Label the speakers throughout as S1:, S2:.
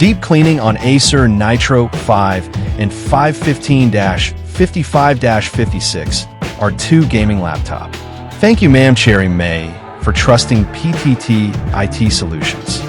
S1: Deep cleaning on Acer Nitro 5 and 515-55-56R2 gaming laptop. Thank you, ma'am Cherry May, for trusting PTT IT Solutions.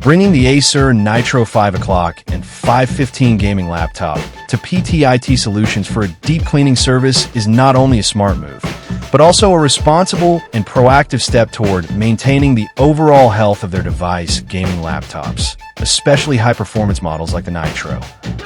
S1: Bringing the Acer Nitro 5 o'clock and 515 gaming laptop to PTIT Solutions for a deep cleaning service is not only a smart move, but also a responsible and proactive step toward maintaining the overall health of their device. Gaming laptops, especially high-performance models like the Nitro,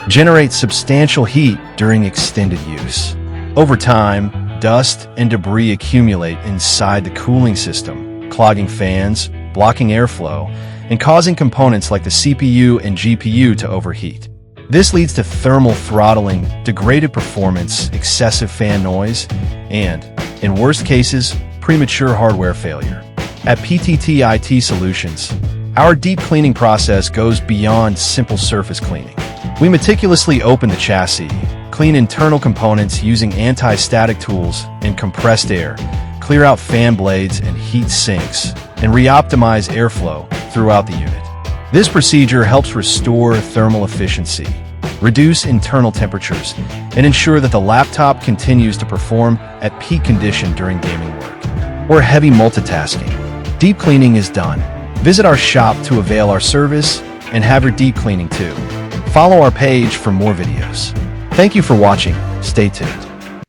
S1: generate substantial heat during extended use. Over time, dust and debris accumulate inside the cooling system, clogging fans, blocking airflow, and causing components like the CPU and GPU to overheat. This leads to thermal throttling, degraded performance, excessive fan noise, and, in worst cases, premature hardware failure. At PTT IT Solutions, our deep cleaning process goes beyond simple surface cleaning. We meticulously open the chassis, clean internal components using anti-static tools and compressed air, clear out fan blades and heat sinks, and re-optimize airflow throughout the unit. This procedure helps restore thermal efficiency, reduce internal temperatures, and ensure that the laptop continues to perform at peak condition during gaming work or heavy multitasking. Deep cleaning is done. Visit our shop to avail our service and have your deep cleaning too. Follow our page for more videos. Thank you for watching. Stay tuned.